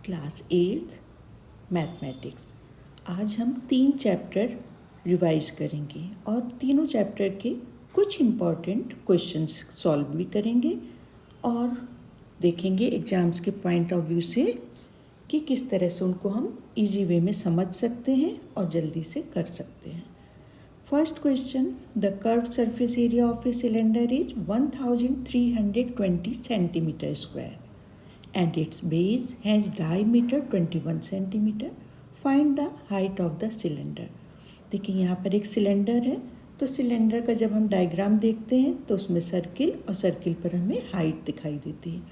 Class 8 mathematics. आज हम 3 chapter revise करेंगे और तीनों चैप्टर के कुछ इम्पॉर्टेंट क्वेश्चंस सॉल्व भी करेंगे और देखेंगे एग्ज़ाम्स के पॉइंट ऑफ व्यू से कि किस तरह से उनको हम इजी वे में समझ सकते हैं और जल्दी से कर सकते हैं। First question, the curved surface area of a cylinder is 1320 centimetre square and its base has diameter 21 centimeter. Find the height of the cylinder. देखिए यहाँ पर एक सिलेंडर है, तो सिलेंडर का जब हम डायग्राम देखते हैं तो उसमें सर्किल और सर्किल पर हमें हाइट दिखाई देती है।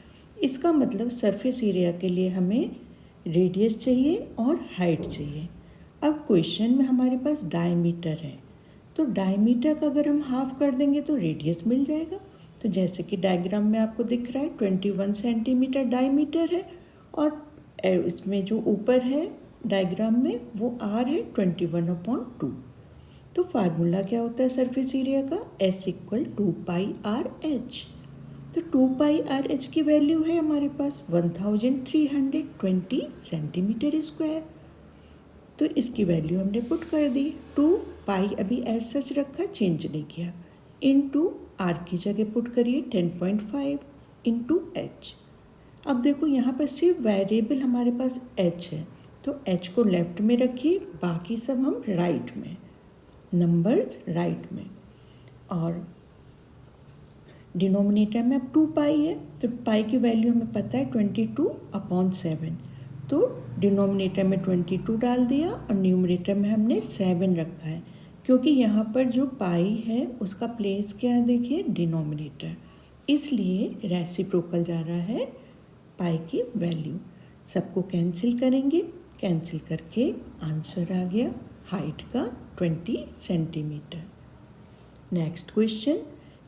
इसका मतलब सरफेस एरिया के लिए हमें रेडियस चाहिए और हाइट चाहिए। अब क्वेश्चन में हमारे पास डायमीटर है, तो डायमीटर का अगर हम हाफ कर देंगे तो रेडियस मिल जाएगा। तो जैसे कि डायग्राम में आपको दिख रहा है 21 सेंटीमीटर डायमीटर है और इसमें जो ऊपर है डायग्राम में वो r है 21/2। तो फार्मूला क्या होता है सरफेस एरिया का, S = 2πr/h। तो 2πr/h की वैल्यू है हमारे पास 1320 सेंटीमीटर स्क्वायर। तो इसकी वैल्यू हमने पुट कर दी। 2π अभी एज सच रखा, चेंज नहीं किया, इनटू r की जगह पुट करिए 10.5 इंटू h। अब देखो यहाँ पर सिर्फ वेरिएबल हमारे पास h है, तो h को लेफ्ट में रखिए, बाकी सब हम राइट में, नंबर्स राइट में। और डिनोमिनेटर में अब 2π है, तो पाई की वैल्यू हमें पता है 22/7। तो डिनोमिनेटर में 22 डाल दिया और न्यूमरेटर में हमने 7 रखा है, क्योंकि यहाँ पर जो पाई है उसका प्लेस क्या है, देखिए डिनोमिनेटर, इसलिए रेसिप्रोकल जा रहा है पाई की वैल्यू। सबको कैंसिल करेंगे, कैंसिल करके आंसर आ गया हाइट का 20 centimetre. Next question,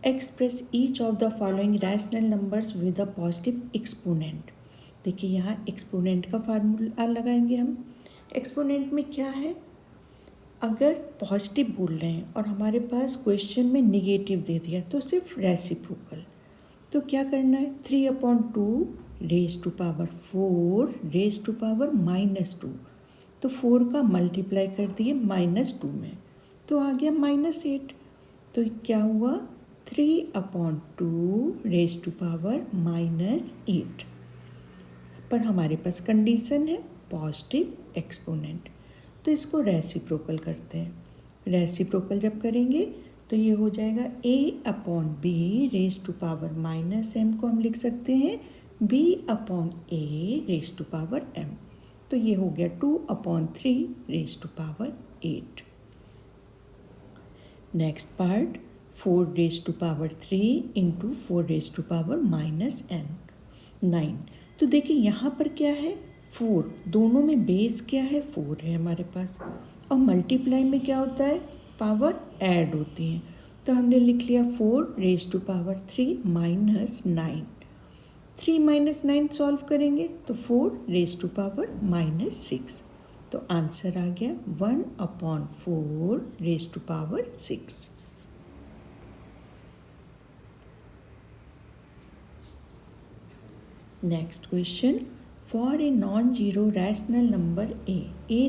express each of the following rational numbers with a positive exponent. देखिए यहाँ एक्सपोनेंट का फार्मूला लगाएंगे हम। एक्सपोनेंट में क्या है, अगर पॉजिटिव बोल रहे हैं और हमारे पास क्वेश्चन में निगेटिव दे दिया तो सिर्फ रेसिप्रोकल। तो क्या करना है, 3/2 raise to power 4 raise to power -2। तो 4 का मल्टीप्लाई कर दिए -2 में, तो आ गया -8। तो क्या हुआ, 3/2 रेज टू पावर -8। पर हमारे पास कंडीशन है पॉजिटिव एक्सपोनेंट, तो इसको रेसिप्रोकल करते हैं। रेसिप्रोकल जब करेंगे तो ये हो जाएगा a/b raise to power -m को हम लिख सकते हैं b/a raise to power m। तो ये हो गया 2/3 raise to power 8। Next part, 4 raise to power 3 into 4 raise to power -9। तो देखिए यहाँ पर क्या है, 4, दोनों में बेस क्या है, 4 है हमारे पास, और मल्टीप्लाई में क्या होता है, पावर ऐड होती है। तो हमने लिख लिया 4 रेज टू पावर 3 -9। 3 - 9 सॉल्व करेंगे तो 4 रेज टू पावर -6। तो आंसर आ गया 1/4 raise to power 6। Next question, for a non-zero rational number a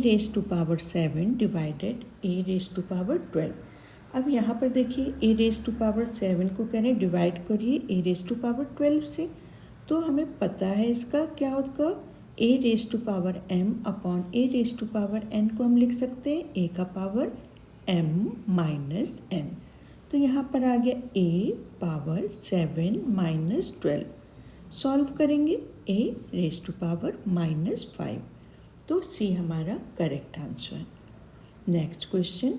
raised to power 7 divided a raised to power 12। अब यहाँ पर देखिए a raised to power 7 को कह रहे हैं डिवाइड करिए a raised to power 12 से। तो हमें पता है इसका क्या होगा, a raised to power m upon a raised to power n को हम लिख सकते हैं a का पावर m माइनस n। तो यहाँ पर आ गया a पावर 7 माइनस 12। सॉल्व करेंगे a रेज टू पावर -5। तो C हमारा correct answer. Next question,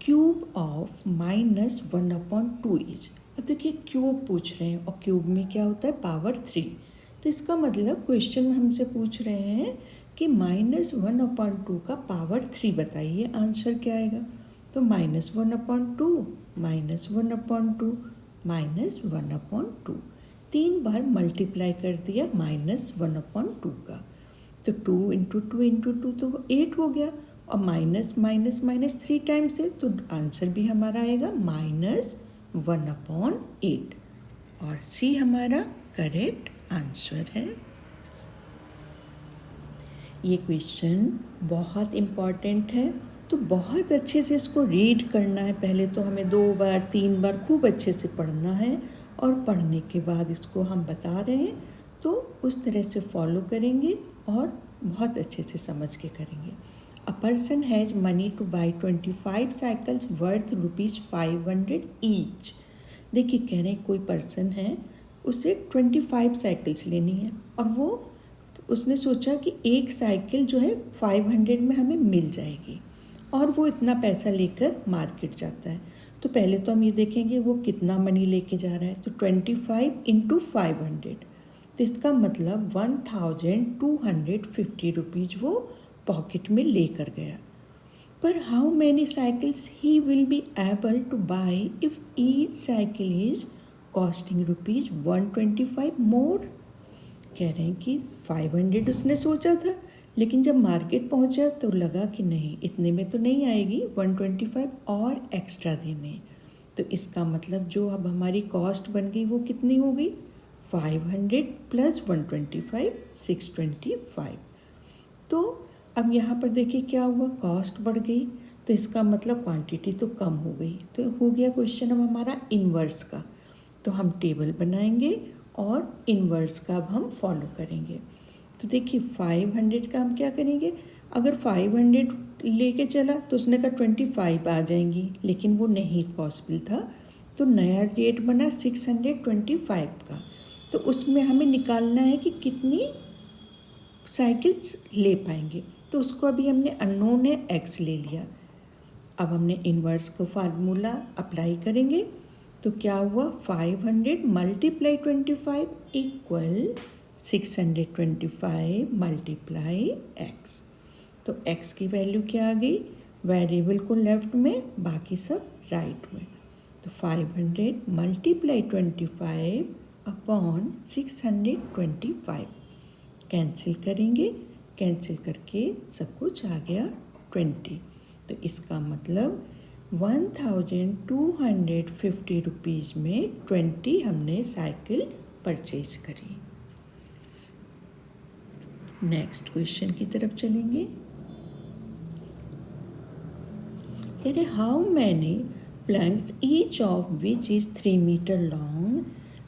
cube of -1/2 is. अब देखिए क्यूब पूछ रहे हैं और क्यूब में क्या होता है, पावर 3। तो इसका मतलब क्वेश्चन में हमसे पूछ रहे हैं कि -1/2 का पावर 3 बताइए, आंसर क्या आएगा। तो -1/2 -1/2 -1/2, 3 बार मल्टीप्लाई कर दिया -1/2 का, तो 2 × 2 × 2 तो 8 हो गया, और माइनस माइनस माइनस 3 टाइम्स है तो आंसर भी हमारा आएगा -1/8। और सी हमारा करेक्ट आंसर है। ये क्वेश्चन बहुत इम्पॉर्टेंट है, तो बहुत अच्छे से इसको रीड करना है। पहले तो हमें 2 बार 3 बार खूब अच्छे से पढ़ना है, और पढ़ने के बाद इसको हम बता रहे हैं तो उस तरह से फॉलो करेंगे और बहुत अच्छे से समझ के करेंगे। A person has money two by 25 cycles worth ₹500 each. देखिए, कह रहे हैं कोई पर्सन है, उसे 25 साइकिल्स लेनी है, और वो उसने सोचा कि एक साइकिल जो है 500 में हमें मिल जाएगी, और वो इतना पैसा लेकर मार्केट जाता है। तो पहले तो हम ये देखेंगे वो कितना मनी लेके जा रहा है। तो 25 इंटू 500, तो इसका मतलब 1250 रुपीज़ वो पॉकेट में लेकर गया। पर how many cycles he will be able two by if each cycle is costing ₹125 मोर। कह रहे हैं कि 500 उसने सोचा था, लेकिन जब मार्केट पहुंचा तो लगा कि नहीं, इतने में तो नहीं आएगी, 125 और एक्स्ट्रा देने। तो इसका मतलब जो अब हमारी कॉस्ट बन गई वो कितनी हो गई? 500 प्लस 125, 625। तो अब यहाँ पर देखिए क्या हुआ, कॉस्ट बढ़ गई, तो इसका मतलब क्वांटिटी तो कम हो गई। तो हो गया क्वेश्चन अब हमारा इन्वर्स का। तो हम टेबल बनाएंगे और इन्वर्स का अब हम फॉलो करेंगे। तो देखिए 500 का हम क्या करेंगे, अगर 500 लेके चला तो उसने कहा 25 आ जाएंगी, लेकिन वो नहीं पॉसिबल था। तो नया रेट बना 625 का। तो उसमें हमें निकालना है कि कितनी साइकिल्स ले पाएंगे। तो उसको अभी हमने अननोन है x ले लिया। अब हमने इन्वर्स को फार्मूला अप्लाई करेंगे। तो क्या हुआ, 500 मल्टीप्लाई 25 इक्वल 625 मल्टीप्लाई x। तो x की वैल्यू क्या आ गई, वेरिएबल को लेफ्ट में, बाकी सब राइट में। तो 500 मल्टीप्लाई 25 अपॉन 625, कैंसिल करेंगे, कैंसिल करके सब कुछ आ गया 20। तो इसका मतलब 1250 रुपीज़ में 20 हमने साइकिल परचेज करी। नेक्स्ट क्वेश्चन की तरफ चलेंगे। अरे how many planks each of which is 3 metre long,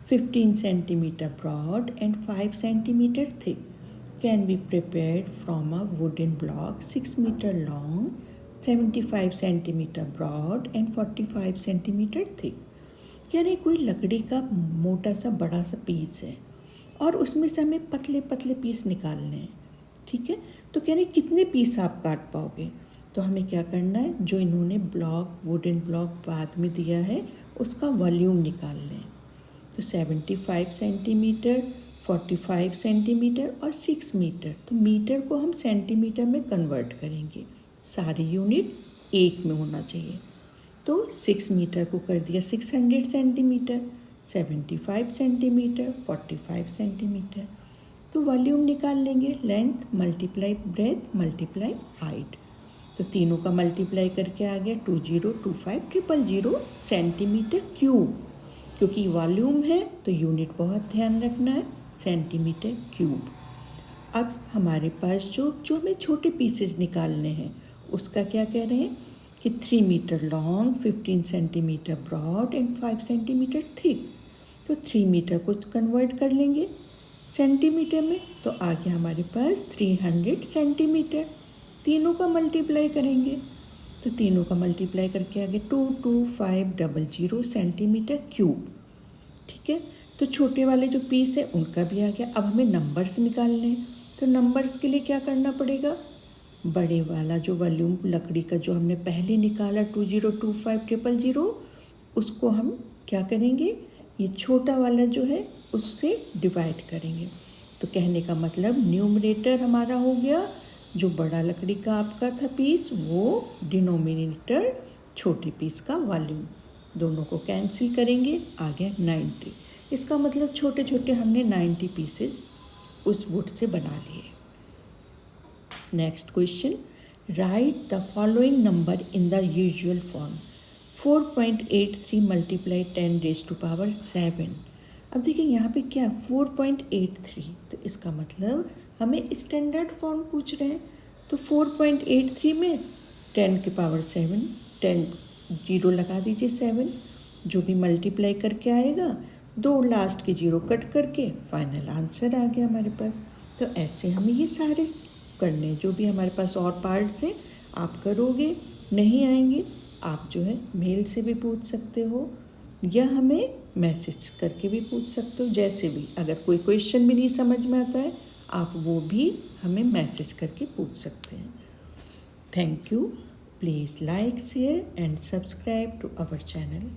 15 centimetre broad and 5 centimetre thick can be prepared from a wooden block 6 meter long, 75 centimeter broad and 45 centimeter thick। यानी कोई लकड़ी का मोटा सा बड़ा सा पीस है, और उसमें से हमें पतले पतले पीस निकालने हैं। ठीक है, तो कह रहे कितने पीस आप काट पाओगे। तो हमें क्या करना है, जो इन्होंने ब्लॉक वुडन ब्लॉक बाद में दिया है उसका वॉल्यूम निकाल लें। तो 75 सेंटीमीटर, 45 सेंटीमीटर और 6 मीटर। तो मीटर को हम सेंटीमीटर में कन्वर्ट करेंगे, सारी यूनिट एक में होना चाहिए। तो 6 मीटर को कर दिया 600 सेंटीमीटर, 75 सेंटीमीटर, 45 सेंटीमीटर। तो वॉल्यूम निकाल लेंगे, length multiply breath multiply height. तो तीनों का मल्टीप्लाई करके आ गया 2025 सेंटीमीटर क्यूब। क्योंकि वॉल्यूम है तो यूनिट बहुत ध्यान रखना है, सेंटीमीटर क्यूब। अब हमारे पास जो हमें छोटे पीसेस निकालने हैं उसका क्या कह रहे हैं कि 3 metre long, 15 centimetre broad and 5 centimetre thick. तो 3 मीटर को कन्वर्ट कर लेंगे सेंटीमीटर में, तो आ गया हमारे पास 300 सेंटीमीटर। तीनों का मल्टीप्लाई करेंगे, तो तीनों का मल्टीप्लाई करके आ गया 22500 सेंटीमीटर क्यूब। ठीक है, तो छोटे वाले जो पीस है उनका भी आ गया। अब हमें नंबर्स निकालने हैं, तो नंबर्स के लिए क्या करना पड़ेगा, बड़े वाला जो वॉल्यूम लकड़ी का जो हमने पहले निकाला 2025000, उसको हम क्या करेंगे, ये छोटा वाला जो है उससे डिवाइड करेंगे। तो कहने का मतलब न्यूमरेटर हमारा हो गया जो बड़ा लकड़ी का आपका था पीस, वो डिनोमिनेटर छोटी पीस का वॉल्यूम, दोनों को कैंसिल करेंगे, आ गया 90। इसका मतलब छोटे छोटे हमने 90 पीसेस उस वुड से बना लिए। Next question, right the following number in the usual form. 4.83 multiply 10⁻⁷। अब देखिए यहाँ पे क्या 4.83, तो इसका मतलब हमें स्टैंडर्ड फॉर्म पूछ रहे हैं, तो 4.83 में 10⁻7, 10 जीरो लगा दीजिए 7, जो भी मल्टीप्लाई करके आएगा, 2 लास्ट के जीरो कट करके फाइनल आंसर आ गया हमारे पास। तो ऐसे हमें ये सारे करने, जो भी हमारे पास और पार्ट्स हैं आप करोगे, नहीं आएंगे आप जो है मेल से भी पूछ सकते हो या हमें मैसेज करके भी पूछ सकते हो। जैसे भी अगर कोई क्वेश्चन भी नहीं समझ में आता है आप वो भी हमें मैसेज करके पूछ सकते हैं। Thank you. Please like, share and subscribe to our channel.